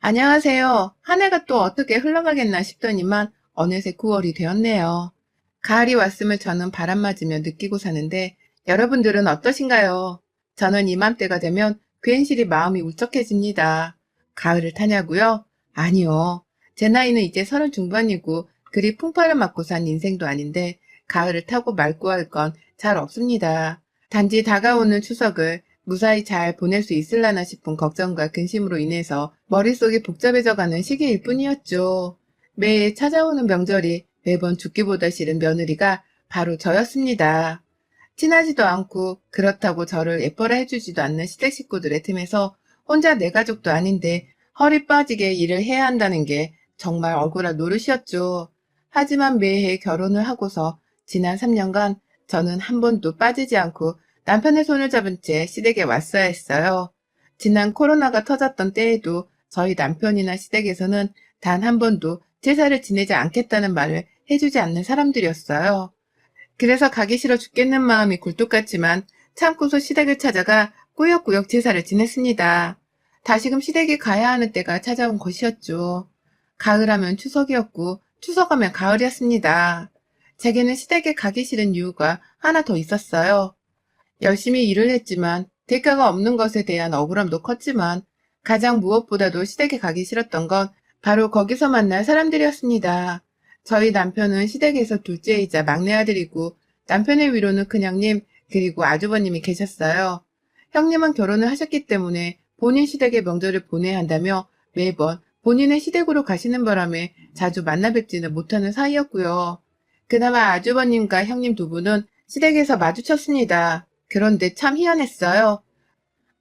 안녕하세요. 한 해가 또 어떻게 흘러가겠나 싶더니만 어느새 9월이 되었네요. 가을이 왔음을 저는 바람 맞으며 느끼고 사는데 여러분들은 어떠신가요? 저는 이맘때가 되면 괜시리 마음이 울적해집니다. 가을을 타냐고요? 아니요. 제 나이는 이제 30 중반이고 그리 풍파를 맞고 산 인생도 아닌데 가을을 타고 말고 할 건 잘 없습니다. 단지 다가오는 추석을 무사히 잘 보낼 수 있을라나 싶은 걱정과 근심으로 인해서 머릿속이 복잡해져가는 시기일 뿐이었죠. 매해 찾아오는 명절이 매번 죽기보다 싫은 며느리가 바로 저였습니다. 친하지도 않고 그렇다고 저를 예뻐라 해주지도 않는 시댁 식구들의 틈에서 혼자 내 가족도 아닌데 허리 빠지게 일을 해야 한다는 게 정말 억울한 노릇이었죠. 하지만 매해 결혼을 하고서 지난 3년간 저는 한 번도 빠지지 않고 남편의 손을 잡은 채 시댁에 왔어야 했어요. 지난 코로나가 터졌던 때에도 저희 남편이나 시댁에서는 단 한 번도 제사를 지내지 않겠다는 말을 해주지 않는 사람들이었어요. 그래서 가기 싫어 죽겠는 마음이 굴뚝 같지만 참고서 시댁을 찾아가 꾸역꾸역 제사를 지냈습니다. 다시금 시댁에 가야 하는 때가 찾아온 것이었죠. 가을하면 추석이었고 추석하면 가을이었습니다. 제게는 시댁에 가기 싫은 이유가 하나 더 있었어요. 열심히 일을 했지만 대가가 없는 것에 대한 억울함도 컸지만 가장 무엇보다도 시댁에 가기 싫었던 건 바로 거기서 만날 사람들이었습니다. 저희 남편은 시댁에서 둘째이자 막내 아들이고 남편의 위로는 큰형님 그리고 아주버님이 계셨어요. 형님은 결혼을 하셨기 때문에 본인 시댁의 명절을 보내야 한다며 매번 본인의 시댁으로 가시는 바람에 자주 만나 뵙지는 못하는 사이였고요. 그나마 아주버님과 형님 두 분은 시댁에서 마주쳤습니다. 그런데 참 희한했어요.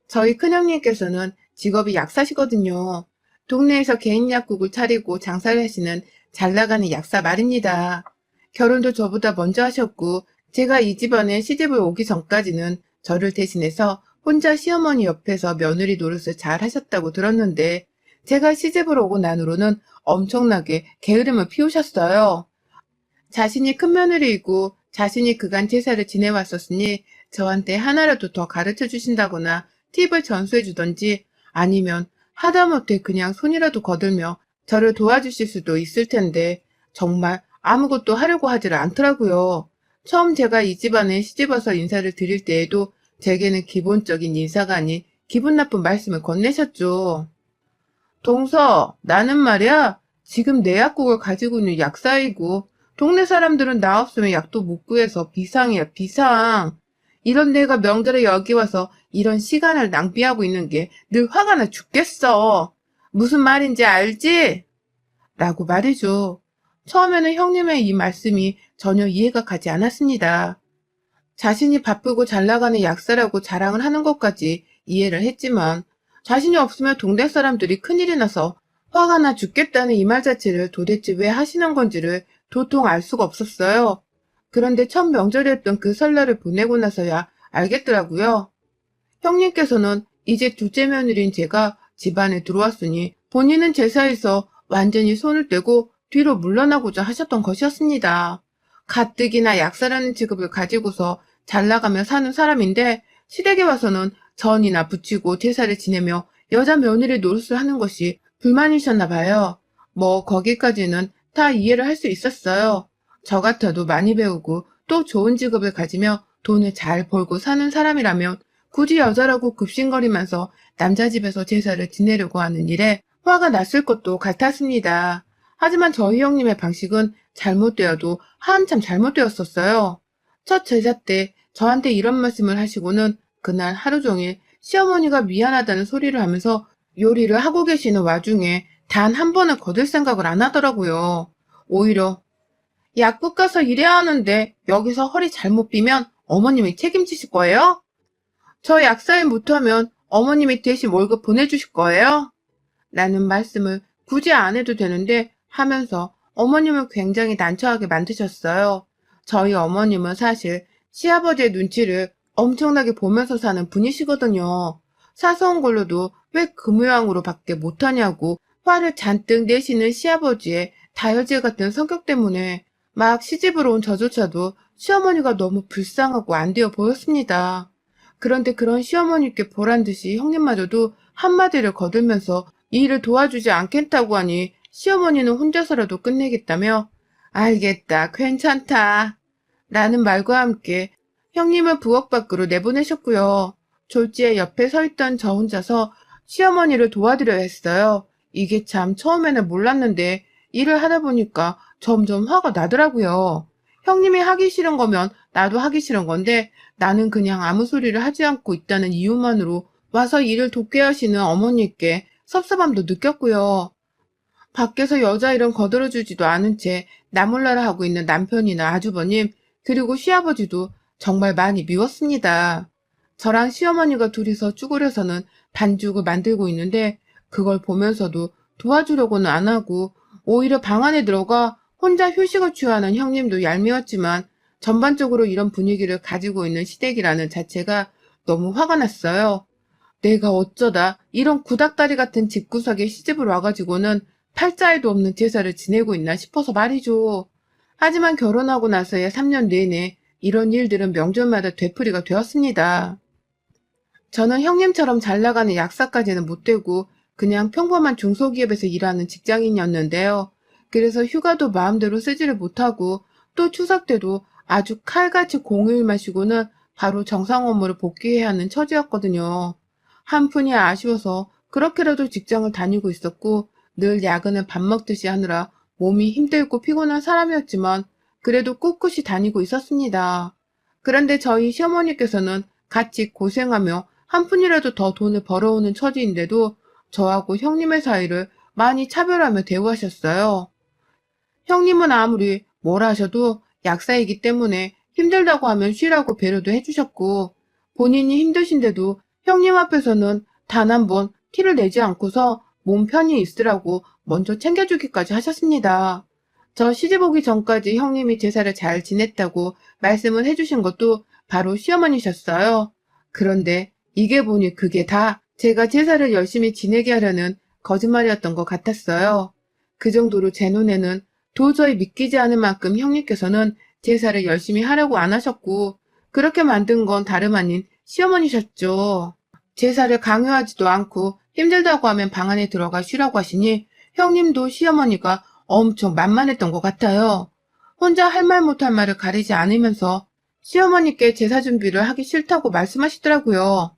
저희 큰형님께서는 직업이 약사시거든요. 동네에서 개인 약국을 차리고 장사를 하시는 잘 나가는 약사 말입니다. 결혼도 저보다 먼저 하셨고 제가 이 집안에 시집을 오기 전까지는 저를 대신해서 혼자 시어머니 옆에서 며느리 노릇을 잘 하셨다고 들었는데 제가 시집을 오고 난 후로는 엄청나게 게으름을 피우셨어요. 자신이 큰 며느리이고 자신이 그간 제사를 지내왔었으니 저한테 하나라도 더 가르쳐 주신다거나 팁을 전수해 주던지 아니면 하다못해 그냥 손이라도 거들며 저를 도와주실 수도 있을 텐데 정말 아무것도 하려고 하지를 않더라고요. 처음 제가 이 집안에 시집와서 인사를 드릴 때에도 제게는 기본적인 인사가 아닌 기분 나쁜 말씀을 건네셨죠. 동서, 나는 말이야, 지금 내 약국을 가지고 있는 약사이고, 동네 사람들은 나 없으면 약도 못 구해서 비상이야, 비상. 이런 내가 명절에 여기 와서 이런 시간을 낭비하고 있는 게 늘 화가 나 죽겠어. 무슨 말인지 알지? 라고 말이죠. 처음에는 형님의 이 말씀이 전혀 이해가 가지 않았습니다. 자신이 바쁘고 잘 나가는 약사라고 자랑을 하는 것까지 이해를 했지만 자신이 없으면 동네 사람들이 큰일이 나서 화가 나 죽겠다는 이 말 자체를 도대체 왜 하시는 건지를 도통 알 수가 없었어요. 그런데 첫 명절이었던 그 설날을 보내고 나서야 알겠더라고요. 형님께서는 이제 둘째 며느리인 제가 집안에 들어왔으니 본인은 제사에서 완전히 손을 떼고 뒤로 물러나고자 하셨던 것이었습니다. 가뜩이나 약사라는 직업을 가지고서 잘 나가며 사는 사람인데 시댁에 와서는 전이나 부치고 제사를 지내며 여자 며느리 노릇을 하는 것이 불만이셨나 봐요. 뭐 거기까지는 다 이해를 할 수 있었어요. 저 같아도 많이 배우고 또 좋은 직업을 가지며 돈을 잘 벌고 사는 사람이라면 굳이 여자라고 급신거리면서 남자 집에서 제사를 지내려고 하는 일에 화가 났을 것도 같았습니다. 하지만 저희 형님의 방식은 잘못되어도 한참 잘못되었었어요. 첫 제사 때 저한테 이런 말씀을 하시고는 그날 하루 종일 시어머니가 미안하다는 소리를 하면서 요리를 하고 계시는 와중에 단 한 번은 거들 생각을 안 하더라고요. 오히려 약국 가서 일해야 하는데 여기서 허리 잘못 삐면 어머님이 책임지실 거예요? 저 약사일 못하면 어머님이 대신 월급 보내주실 거예요? 라는 말씀을 굳이 안 해도 되는데 하면서 어머님을 굉장히 난처하게 만드셨어요. 저희 어머님은 사실 시아버지의 눈치를 엄청나게 보면서 사는 분이시거든요. 사소한 걸로도 왜 그 모양으로 밖에 못하냐고 화를 잔뜩 내시는 시아버지의 다혈질 같은 성격 때문에 막 시집으로 온 저조차도 시어머니가 너무 불쌍하고 안 되어 보였습니다. 그런데 그런 시어머니께 보란 듯이 형님마저도 한마디를 거들면서 이 일을 도와주지 않겠다고 하니 시어머니는 혼자서라도 끝내겠다며 알겠다, 괜찮다 라는 말과 함께 형님을 부엌 밖으로 내보내셨고요. 졸지에 옆에 서 있던 저 혼자서 시어머니를 도와드려야 했어요. 이게 참 처음에는 몰랐는데 일을 하다 보니까 점점 화가 나더라고요. 형님이 하기 싫은 거면 나도 하기 싫은 건데 나는 그냥 아무 소리를 하지 않고 있다는 이유만으로 와서 일을 돕게 하시는 어머니께 섭섭함도 느꼈고요. 밖에서 여자 일은 거들어주지도 않은 채 나몰라라 하고 있는 남편이나 아주버님, 그리고 시아버지도 정말 많이 미웠습니다. 저랑 시어머니가 둘이서 쭈그려서는 반죽을 만들고 있는데 그걸 보면서도 도와주려고는 안 하고 오히려 방 안에 들어가 혼자 휴식을 취하는 형님도 얄미웠지만 전반적으로 이런 분위기를 가지고 있는 시댁이라는 자체가 너무 화가 났어요. 내가 어쩌다 이런 구닥다리 같은 집구석에 시집을 와가지고는 팔자에도 없는 제사를 지내고 있나 싶어서 말이죠. 하지만 결혼하고 나서의 3년 내내 이런 일들은 명절마다 되풀이가 되었습니다. 저는 형님처럼 잘 나가는 약사까지는 못 되고 그냥 평범한 중소기업에서 일하는 직장인이었는데요. 그래서 휴가도 마음대로 쓰지를 못하고 또 추석 때도 아주 칼같이 공휴일만 쉬고는 바로 정상 업무를 복귀해야 하는 처지였거든요. 한푼이 아쉬워서 그렇게라도 직장을 다니고 있었고 늘 야근을 밥 먹듯이 하느라 몸이 힘들고 피곤한 사람이었지만 그래도 꿋꿋이 다니고 있었습니다. 그런데 저희 시어머니께서는 같이 고생하며 한 푼이라도 더 돈을 벌어오는 처지인데도 저하고 형님의 사이를 많이 차별하며 대우하셨어요. 형님은 아무리 뭘 하셔도 약사이기 때문에 힘들다고 하면 쉬라고 배려도 해주셨고 본인이 힘드신데도 형님 앞에서는 단 한 번 티를 내지 않고서 몸 편히 있으라고 먼저 챙겨주기까지 하셨습니다. 저 시집 오기 전까지 형님이 제사를 잘 지냈다고 말씀을 해주신 것도 바로 시어머니셨어요. 그런데 이게 보니 그게 다 제가 제사를 열심히 지내게 하려는 거짓말이었던 것 같았어요. 그 정도로 제 눈에는 도저히 믿기지 않을 만큼 형님께서는 제사를 열심히 하려고 안 하셨고 그렇게 만든 건 다름 아닌 시어머니셨죠. 제사를 강요하지도 않고 힘들다고 하면 방 안에 들어가 쉬라고 하시니 형님도 시어머니가 엄청 만만했던 것 같아요. 혼자 할 말 못할 말을 가리지 않으면서 시어머니께 제사 준비를 하기 싫다고 말씀하시더라고요.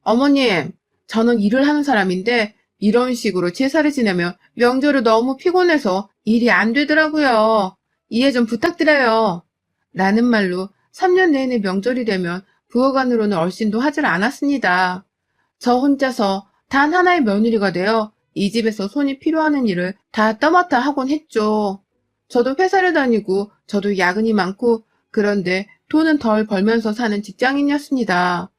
어머님, 저는 일을 하는 사람인데 이런 식으로 제사를 지내면 명절을 너무 피곤해서 일이 안 되더라고요. 이해 좀 부탁드려요. 라는 말로 3년 내내 명절이 되면 부엌 안으로는 얼씬도 하질 않았습니다. 저 혼자서 단 하나의 며느리가 되어 이 집에서 손이 필요하는 일을 다 떠맡아 하곤 했죠. 저도 회사를 다니고 저도 야근이 많고 그런데 돈은 덜 벌면서 사는 직장인이었습니다.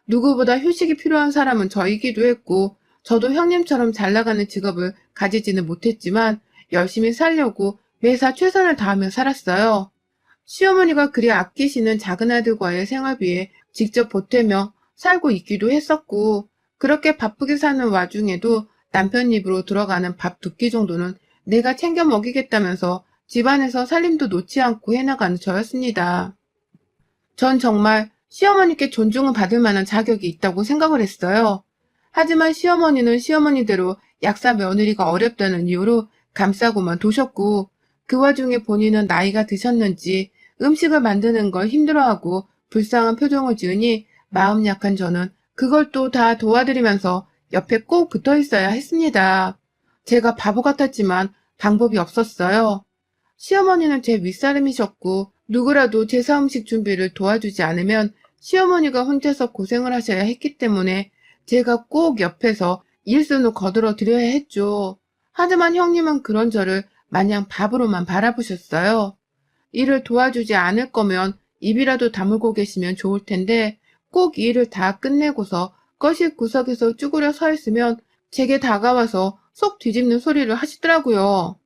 누구보다 휴식이 필요한 사람은 저이기도 했고 저도 형님처럼 잘 나가는 직업을 가지지는 못했지만 열심히 살려고 매사 최선을 다하며 살았어요. 시어머니가 그리 아끼시는 작은 아들과의 생활비에 직접 보태며 살고 있기도 했었고 그렇게 바쁘게 사는 와중에도 남편 입으로 들어가는 밥 2끼 정도는 내가 챙겨 먹이겠다면서 집안에서 살림도 놓지 않고 해나가는 저였습니다. 전 정말 시어머니께 존중을 받을 만한 자격이 있다고 생각을 했어요. 하지만 시어머니는 시어머니대로 약사 며느리가 어렵다는 이유로 감싸고만 두셨고 그 와중에 본인은 나이가 드셨는지 음식을 만드는 걸 힘들어하고 불쌍한 표정을 지으니 마음 약한 저는 그걸 또 다 도와드리면서 옆에 꼭 붙어 있어야 했습니다. 제가 바보 같았지만 방법이 없었어요. 시어머니는 제 윗사람이셨고 누구라도 제사 음식 준비를 도와주지 않으면 시어머니가 혼자서 고생을 하셔야 했기 때문에 제가 꼭 옆에서 일손을 거들어 드려야 했죠. 하지만 형님은 그런 저를 마냥 밥으로만 바라보셨어요. 일을 도와주지 않을 거면 입이라도 다물고 계시면 좋을 텐데 꼭 일을 다 끝내고서 거실 구석에서 쭈그려 서 있으면 제게 다가와서 속 뒤집는 소리를 하시더라고요.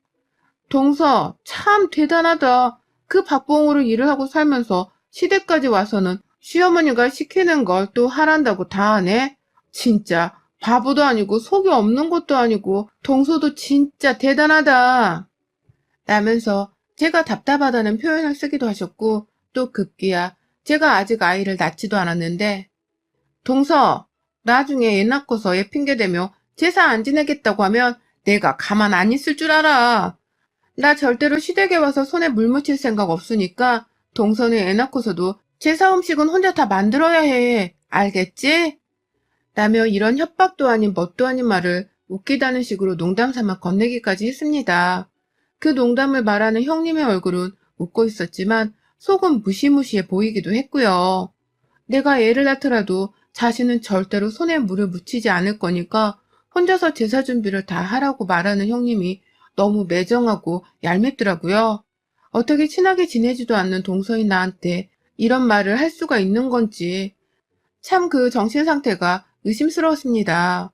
동서, 참 대단하다. 그 박봉으로 일을 하고 살면서 시댁까지 와서는 시어머니가 시키는 걸 또 하란다고 다 하네? 진짜 바보도 아니고 속이 없는 것도 아니고 동서도 진짜 대단하다. 라면서 제가 답답하다는 표현을 쓰기도 하셨고 또 급기야 제가 아직 아이를 낳지도 않았는데 동서, 나중에 애 낳고서 애 핑계대며 제사 안 지내겠다고 하면 내가 가만 안 있을 줄 알아. 나 절대로 시댁에 와서 손에 물 묻힐 생각 없으니까 동선에 애 낳고서도 제사 음식은 혼자 다 만들어야 해. 알겠지? 라며 이런 협박도 아닌 뭣도 아닌 말을 웃기다는 식으로 농담 삼아 건네기까지 했습니다. 그 농담을 말하는 형님의 얼굴은 웃고 있었지만 속은 무시무시해 보이기도 했고요. 내가 애를 낳더라도 자신은 절대로 손에 물을 묻히지 않을 거니까 혼자서 제사 준비를 다 하라고 말하는 형님이 너무 매정하고 얄밉더라고요. 어떻게 친하게 지내지도 않는 동서인 나한테 이런 말을 할 수가 있는 건지 참 그 정신 상태가 의심스러웠습니다.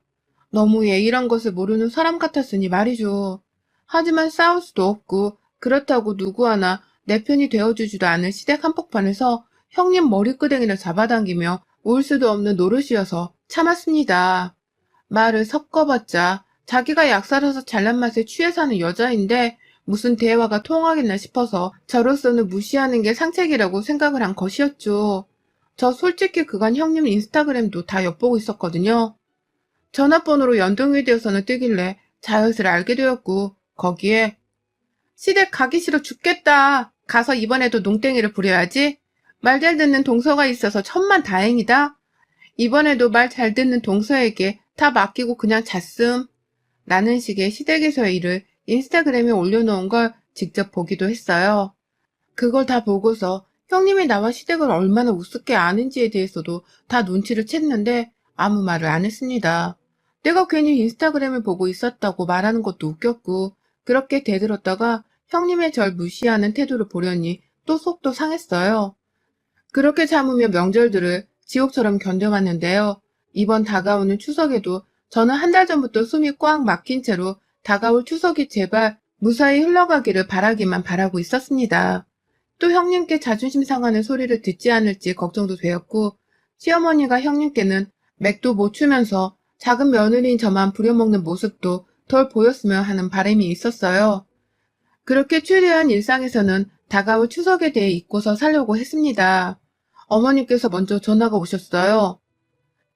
너무 예의란 것을 모르는 사람 같았으니 말이죠. 하지만 싸울 수도 없고 그렇다고 누구 하나 내 편이 되어주지도 않을 시댁 한복판에서 형님 머리끄댕이를 잡아당기며 울 수도 없는 노릇이어서 참았습니다. 말을 섞어봤자 자기가 약살아서 잘난 맛에 취해 사는 여자인데 무슨 대화가 통하겠나 싶어서 저로서는 무시하는 게 상책이라고 생각을 한 것이었죠. 저 솔직히 그간 형님 인스타그램도 다 엿보고 있었거든요. 전화번호로 연동이 되어서는 뜨길래 자엿을 알게 되었고 거기에 시댁 가기 싫어 죽겠다. 가서 이번에도 농땡이를 부려야지. 말 잘 듣는 동서가 있어서 천만 다행이다. 이번에도 말 잘 듣는 동서에게 다 맡기고 그냥 잤음. 라는 식의 시댁에서의 일을 인스타그램에 올려놓은 걸 직접 보기도 했어요. 그걸 다 보고서 형님이 나와 시댁을 얼마나 우습게 아는지에 대해서도 다 눈치를 챘는데 아무 말을 안 했습니다. 내가 괜히 인스타그램을 보고 있었다고 말하는 것도 웃겼고 그렇게 대들었다가 형님의 절 무시하는 태도를 보려니 또 속도 상했어요. 그렇게 참으며 명절들을 지옥처럼 견뎌왔는데요. 이번 다가오는 추석에도 저는 한 달 전부터 숨이 꽉 막힌 채로 다가올 추석이 제발 무사히 흘러가기를 바라기만 바라고 있었습니다. 또 형님께 자존심 상하는 소리를 듣지 않을지 걱정도 되었고 시어머니가 형님께는 맥도 못 추면서 작은 며느리인 저만 부려먹는 모습도 덜 보였으면 하는 바람이 있었어요. 그렇게 추리한 일상에서는 다가올 추석에 대해 잊고서 살려고 했습니다. 어머니께서 먼저 전화가 오셨어요.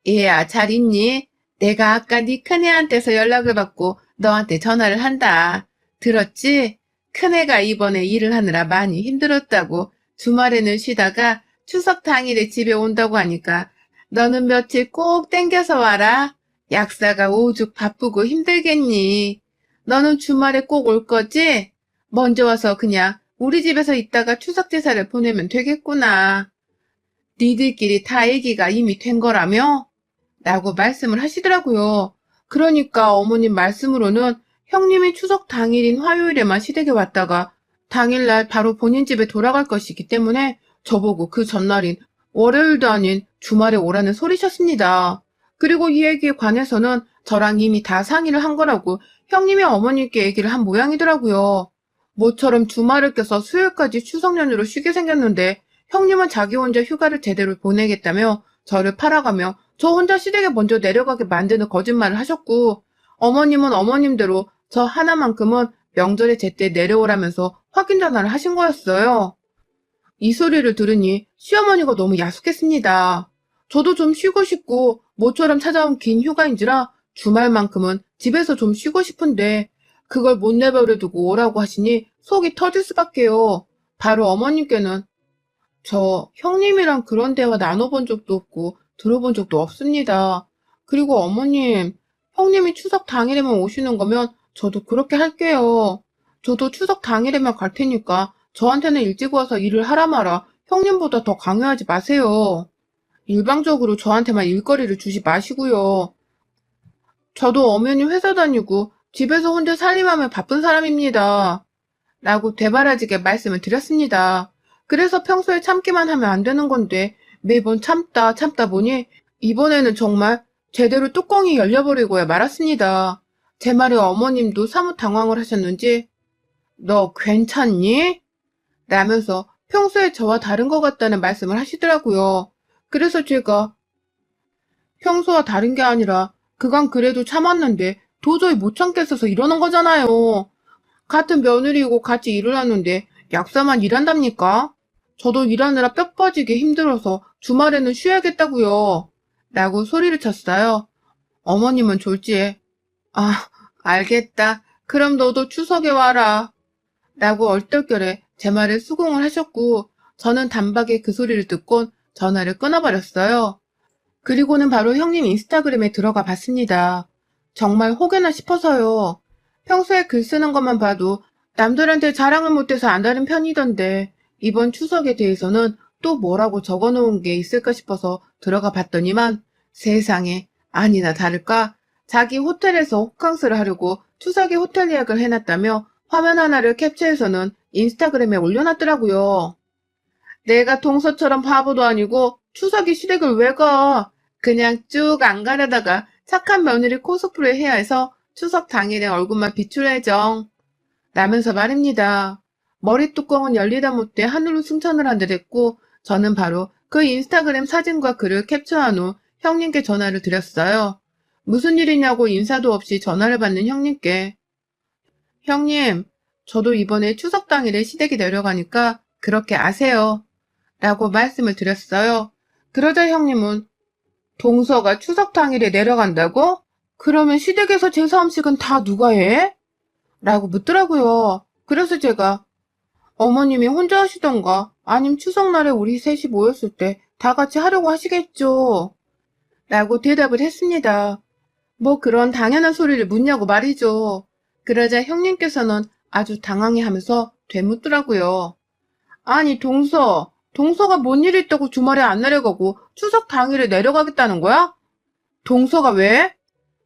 얘야, 잘 있니? 내가 아까 네 큰애한테서 연락을 받고 너한테 전화를 한다. 들었지? 큰애가 이번에 일을 하느라 많이 힘들었다고 주말에는 쉬다가 추석 당일에 집에 온다고 하니까 너는 며칠 꼭 땡겨서 와라. 약사가 오죽 바쁘고 힘들겠니? 너는 주말에 꼭 올 거지? 먼저 와서 그냥 우리 집에서 있다가 추석 제사를 보내면 되겠구나. 니들끼리 다 얘기가 이미 된 거라며? 라고 말씀을 하시더라고요. 그러니까 어머님 말씀으로는 형님이 추석 당일인 화요일에만 시댁에 왔다가 당일날 바로 본인 집에 돌아갈 것이기 때문에 저보고 그 전날인 월요일도 아닌 주말에 오라는 소리셨습니다. 그리고 이 얘기에 관해서는 저랑 이미 다 상의를 한 거라고 형님이 어머니께 얘기를 한 모양이더라고요. 모처럼 주말을 껴서 수요일까지 추석 연휴로 쉬게 생겼는데 형님은 자기 혼자 휴가를 제대로 보내겠다며 저를 팔아가며 저 혼자 시댁에 먼저 내려가게 만드는 거짓말을 하셨고 어머님은 어머님대로 저 하나만큼은 명절에 제때 내려오라면서 확인 전화를 하신 거였어요. 이 소리를 들으니 시어머니가 너무 야속했습니다. 저도 좀 쉬고 싶고 모처럼 찾아온 긴 휴가인지라 주말만큼은 집에서 좀 쉬고 싶은데 그걸 못 내버려 두고 오라고 하시니 속이 터질 수밖에요. 바로 어머님께는 저 형님이랑 그런 대화 나눠본 적도 없고 들어본 적도 없습니다. 그리고 어머님, 형님이 추석 당일에만 오시는 거면 저도 그렇게 할게요. 저도 추석 당일에만 갈 테니까 저한테는 일찍 와서 일을 하라 마라 형님보다 더 강요하지 마세요. 일방적으로 저한테만 일거리를 주지 마시고요. 저도 엄연히 회사 다니고 집에서 혼자 살림하며 바쁜 사람입니다. 라고 되바라지게 말씀을 드렸습니다. 그래서 평소에 참기만 하면 안 되는 건데 매번 참다 보니 이번에는 정말 제대로 뚜껑이 열려버리고야 말았습니다. 제 말에 어머님도 사뭇 당황을 하셨는지 너 괜찮니? 라면서 평소에 저와 다른 것 같다는 말씀을 하시더라고요. 그래서 제가 평소와 다른 게 아니라 그간 그래도 참았는데 도저히 못 참겠어서 이러는 거잖아요. 같은 며느리이고 같이 일을 하는데 약사만 일한답니까? 저도 일하느라 뼈 빠지게 힘들어서 주말에는 쉬어야겠다고요. 라고 소리를 쳤어요. 어머님은 졸지에 아, 알겠다. 그럼 너도 추석에 와라. 라고 얼떨결에 제 말에 수긍을 하셨고, 저는 단박에 그 소리를 듣곤 전화를 끊어버렸어요. 그리고는 바로 형님 인스타그램에 들어가 봤습니다. 정말 혹여나 싶어서요. 평소에 글 쓰는 것만 봐도 남들한테 자랑을 못해서 안 다른 편이던데 이번 추석에 대해서는 또 뭐라고 적어놓은 게 있을까 싶어서 들어가 봤더니만 세상에 아니나 다를까 자기 호텔에서 호캉스를 하려고 추석에 호텔 예약을 해놨다며 화면 하나를 캡처해서는 인스타그램에 올려놨더라고요. 내가 동서처럼 바보도 아니고 추석이 시댁을 왜 가? 그냥 쭉 안 가려다가 착한 며느리 코스프레 해야 해서 추석 당일에 얼굴만 비출 예정. 라면서 말입니다. 머리 뚜껑은 열리다 못해 하늘로 승천을 하더랬고 저는 바로 그 인스타그램 사진과 글을 캡처한 후 형님께 전화를 드렸어요. 무슨 일이냐고 인사도 없이 전화를 받는 형님께 형님, 저도 이번에 추석 당일에 시댁이 내려가니까 그렇게 아세요. 라고 말씀을 드렸어요. 그러자 형님은 동서가 추석 당일에 내려간다고? 그러면 시댁에서 제사 음식은 다 누가 해? 라고 묻더라고요. 그래서 제가 어머님이 혼자 하시던가 아님 추석날에 우리 셋이 모였을 때 다 같이 하려고 하시겠죠. 라고 대답을 했습니다. 뭐 그런 당연한 소리를 묻냐고 말이죠. 그러자 형님께서는 아주 당황해하면서 되묻더라고요. 아니 동서가 뭔 일 있다고 주말에 안 내려가고 추석 당일에 내려가겠다는 거야? 동서가 왜?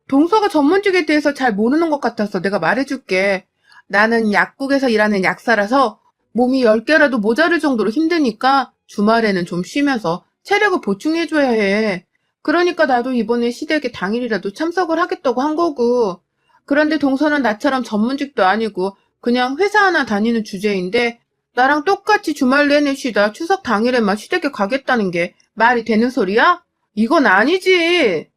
동서가 전문직에 대해서 잘 모르는 것 같아서 내가 말해줄게. 나는 약국에서 일하는 약사라서 몸이 10개라도 모자랄 정도로 힘드니까 주말에는 좀 쉬면서 체력을 보충해줘야 해. 그러니까 나도 이번에 시댁에 당일이라도 참석을 하겠다고 한 거고. 그런데 동서는 나처럼 전문직도 아니고 그냥 회사 하나 다니는 주제인데 나랑 똑같이 주말 내내 쉬다 추석 당일에만 시댁에 가겠다는 게 말이 되는 소리야? 이건 아니지.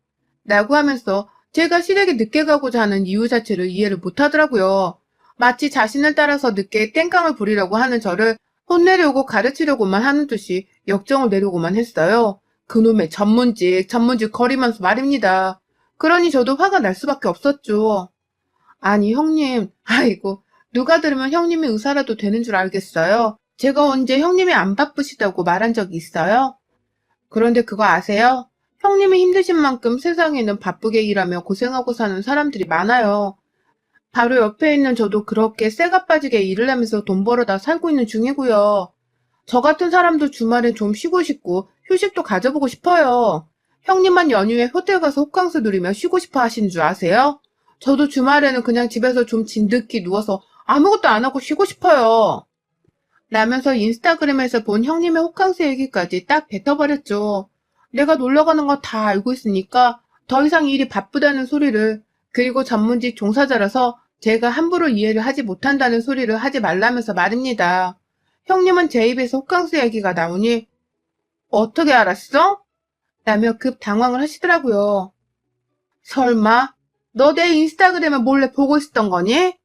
라고 하면서 제가 시댁에 늦게 가고자 하는 이유 자체를 이해를 못 하더라고요. 마치 자신을 따라서 늦게 땡깡을 부리려고 하는 저를 혼내려고 가르치려고만 하는 듯이 역정을 내려고만 했어요. 그놈의 전문직 거리면서 말입니다. 그러니 저도 화가 날 수밖에 없었죠. 아니 형님, 아이고 누가 들으면 형님이 의사라도 되는 줄 알겠어요. 제가 언제 형님이 안 바쁘시다고 말한 적이 있어요? 그런데 그거 아세요? 형님이 힘드신 만큼 세상에는 바쁘게 일하며 고생하고 사는 사람들이 많아요. 바로 옆에 있는 저도 그렇게 쇠가 빠지게 일을 하면서 돈 벌어다 살고 있는 중이고요. 저 같은 사람도 주말에 좀 쉬고 싶고 휴식도 가져보고 싶어요. 형님만 연휴에 호텔 가서 호캉스 누리며 쉬고 싶어 하시는 줄 아세요? 저도 주말에는 그냥 집에서 좀 진득히 누워서 아무것도 안 하고 쉬고 싶어요. 라면서 인스타그램에서 본 형님의 호캉스 얘기까지 딱 뱉어버렸죠. 내가 놀러가는 거 다 알고 있으니까 더 이상 일이 바쁘다는 소리를 그리고 전문직 종사자라서 제가 함부로 이해를 하지 못한다는 소리를 하지 말라면서 말입니다. 형님은 제 입에서 호캉스 얘기가 나오니 어떻게 알았어? 라며 급 당황을 하시더라고요. 설마 너 내 인스타그램을 몰래 보고 있었던 거니?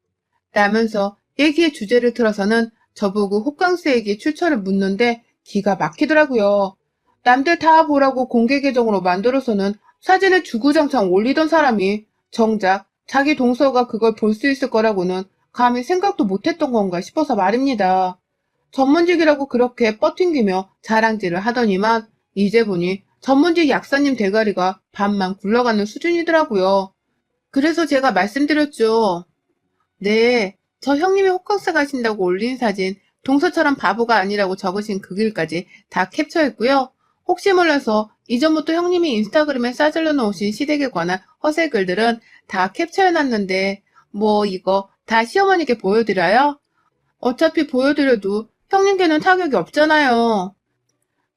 라면서 얘기의 주제를 틀어서는 저보고 호캉스 얘기 출처를 묻는데 기가 막히더라고요. 남들 다 보라고 공개 계정으로 만들어서는 사진을 주구장창 올리던 사람이 정작 자기 동서가 그걸 볼 수 있을 거라고는 감히 생각도 못했던 건가 싶어서 말입니다. 전문직이라고 그렇게 뻗팅기며 자랑질을 하더니만 이제 보니 전문직 약사님 대가리가 반만 굴러가는 수준이더라고요. 그래서 제가 말씀드렸죠. 네, 저 형님이 호캉스 가신다고 올린 사진 동서처럼 바보가 아니라고 적으신 그 글까지 다 캡처했고요. 혹시 몰라서 이전부터 형님이 인스타그램에 싸질러 놓으신 시댁에 관한 허세 글들은 다 캡처해놨는데 뭐 이거 다 시어머니께 보여드려요? 어차피 보여드려도 형님께는 타격이 없잖아요.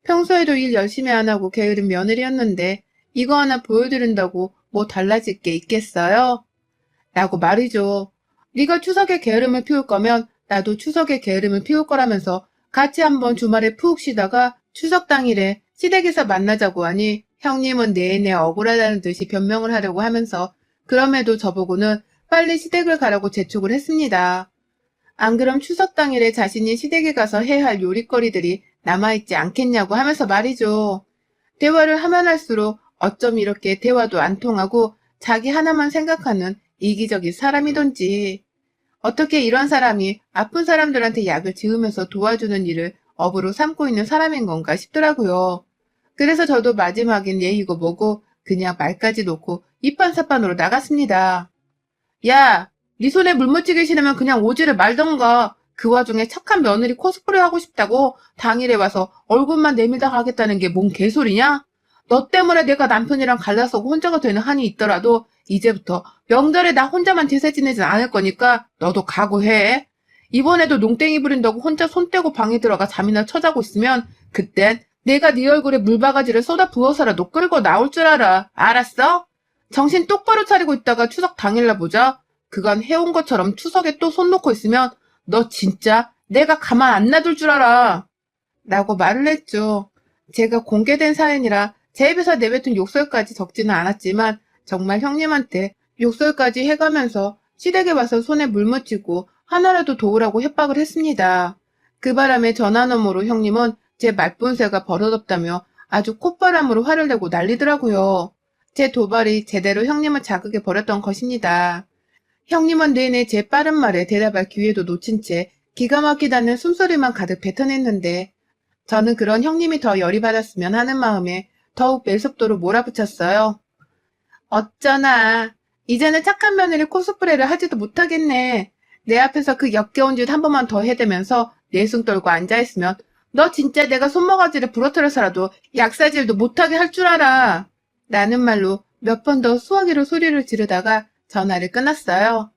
평소에도 일 열심히 안 하고 게으른 며느리였는데 이거 하나 보여드린다고 뭐 달라질 게 있겠어요? 라고 말이죠. 네가 추석에 게으름을 피울 거면 나도 추석에 게으름을 피울 거라면서 같이 한번 주말에 푹 쉬다가 추석 당일에 시댁에서 만나자고 하니 형님은 내내 억울하다는 듯이 변명을 하려고 하면서 그럼에도 저보고는 빨리 시댁을 가라고 재촉을 했습니다. 안 그럼 추석 당일에 자신이 시댁에 가서 해야 할 요리거리들이 남아있지 않겠냐고 하면서 말이죠. 대화를 하면 할수록 어쩜 이렇게 대화도 안 통하고 자기 하나만 생각하는 이기적인 사람이던지. 어떻게 이런 사람이 아픈 사람들한테 약을 지으면서 도와주는 일을 업으로 삼고 있는 사람인 건가 싶더라고요. 그래서 저도 마지막엔 예의고 뭐고 그냥 말까지 놓고 이판사판으로 나갔습니다. 야, 네 손에 물 묻히기 싫으면 그냥 오지를 말던가. 그 와중에 착한 며느리 코스프레 하고 싶다고 당일에 와서 얼굴만 내밀다 가겠다는 게 뭔 개소리냐? 너 때문에 내가 남편이랑 갈라서고 혼자가 되는 한이 있더라도 이제부터 명절에 나 혼자만 제사 지내진 않을 거니까 너도 각오해. 이번에도 농땡이 부린다고 혼자 손 떼고 방에 들어가 잠이나 쳐자고 있으면 그땐 내가 네 얼굴에 물바가지를 쏟아 부어서라도 끌고 나올 줄 알아. 알았어? 정신 똑바로 차리고 있다가 추석 당일날 보자. 그간 해온 것처럼 추석에 또 손 놓고 있으면 너 진짜 내가 가만 안 놔둘 줄 알아. 라고 말을 했죠. 제가 공개된 사연이라 제 입에서 내뱉은 욕설까지 적지는 않았지만 정말 형님한테 욕설까지 해가면서 시댁에 와서 손에 물 묻히고 하나라도 도우라고 협박을 했습니다. 그 바람에 전화 너머로 형님은 제 말본새가 버릇없다며 아주 콧바람으로 화를 내고 난리더라고요. 제 도발이 제대로 형님을 자극해 버렸던 것입니다. 형님은 내내 제 빠른 말에 대답할 기회도 놓친 채 기가 막히다는 숨소리만 가득 뱉어냈는데 저는 그런 형님이 더 열이 받았으면 하는 마음에 더욱 매섭도로 몰아붙였어요. 어쩌나. 이제는 착한 며느리 코스프레를 하지도 못하겠네. 내 앞에서 그 역겨운 짓 한 번만 더 해대면서 내숭 떨고 앉아있으면 너 진짜 내가 손모가지를 부러뜨려서라도 약사질도 못하게 할 줄 알아. 라는 말로 몇 번 더 수화기로 소리를 지르다가 전화를 끊었어요.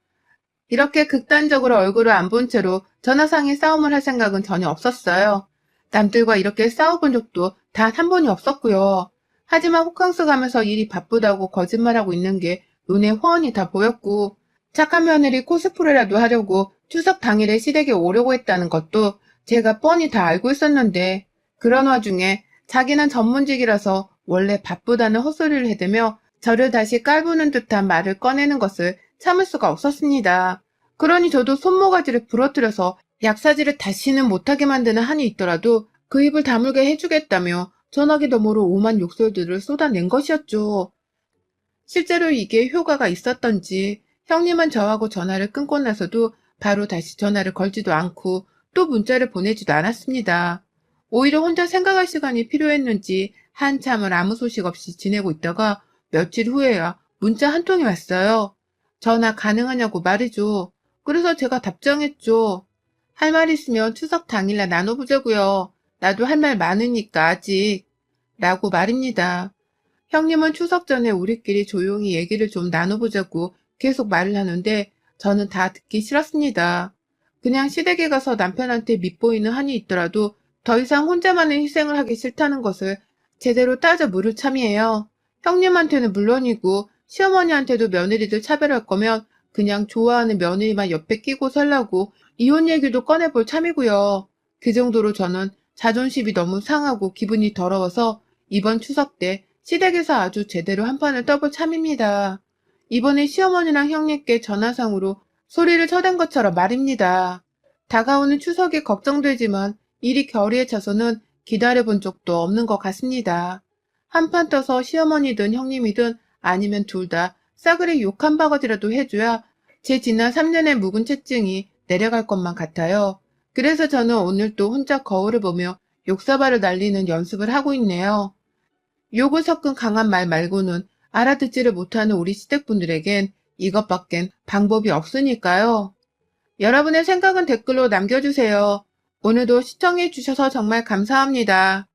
이렇게 극단적으로 얼굴을 안 본 채로 전화상에 싸움을 할 생각은 전혀 없었어요. 남들과 이렇게 싸워본 적도 단 한 번이 없었고요. 하지만 호캉스 가면서 일이 바쁘다고 거짓말하고 있는 게 눈에 훤히 다 보였고 착한 며느리 코스프레라도 하려고 추석 당일에 시댁에 오려고 했다는 것도 제가 뻔히 다 알고 있었는데 그런 와중에 자기는 전문직이라서 원래 바쁘다는 헛소리를 해대며 저를 다시 깔보는 듯한 말을 꺼내는 것을 참을 수가 없었습니다. 그러니 저도 손모가지를 부러뜨려서 약사질을 다시는 못하게 만드는 한이 있더라도 그 입을 다물게 해주겠다며 전화기 너머로 오만 욕설들을 쏟아낸 것이었죠. 실제로 이게 효과가 있었던지 형님은 저하고 전화를 끊고 나서도 바로 다시 전화를 걸지도 않고 또 문자를 보내지도 않았습니다. 오히려 혼자 생각할 시간이 필요했는지 한참을 아무 소식 없이 지내고 있다가 며칠 후에야 문자 한 통이 왔어요. 전화 가능하냐고 말이죠. 그래서 제가 답장했죠. 할 말 있으면 추석 당일날 나눠보자고요. 나도 할 말 많으니까 아직. 라고 말입니다. 형님은 추석 전에 우리끼리 조용히 얘기를 좀 나눠보자고 계속 말을 하는데 저는 다 듣기 싫었습니다. 그냥 시댁에 가서 남편한테 밉보이는 한이 있더라도 더 이상 혼자만의 희생을 하기 싫다는 것을 제대로 따져 물을 참이에요. 형님한테는 물론이고 시어머니한테도 며느리들 차별할 거면 그냥 좋아하는 며느리만 옆에 끼고 살라고 이혼 얘기도 꺼내볼 참이고요. 그 정도로 저는 자존심이 너무 상하고 기분이 더러워서 이번 추석 때 시댁에서 아주 제대로 한판을 떠볼 참입니다. 이번에 시어머니랑 형님께 전화상으로 소리를 쳐댄 것처럼 말입니다. 다가오는 추석이 걱정되지만 일이 결의에 차서는 기다려본 적도 없는 것 같습니다. 한판 떠서 시어머니든 형님이든 아니면 둘 다 싸그리 욕 한 바가지라도 해줘야 제 지난 3년의 묵은 채증이 내려갈 것만 같아요. 그래서 저는 오늘 또 혼자 거울을 보며 욕사발을 날리는 연습을 하고 있네요. 욕을 섞은 강한 말 말고는 알아듣지를 못하는 우리 시댁분들에겐 이것밖엔 방법이 없으니까요. 여러분의 생각은 댓글로 남겨주세요. 오늘도 시청해주셔서 정말 감사합니다.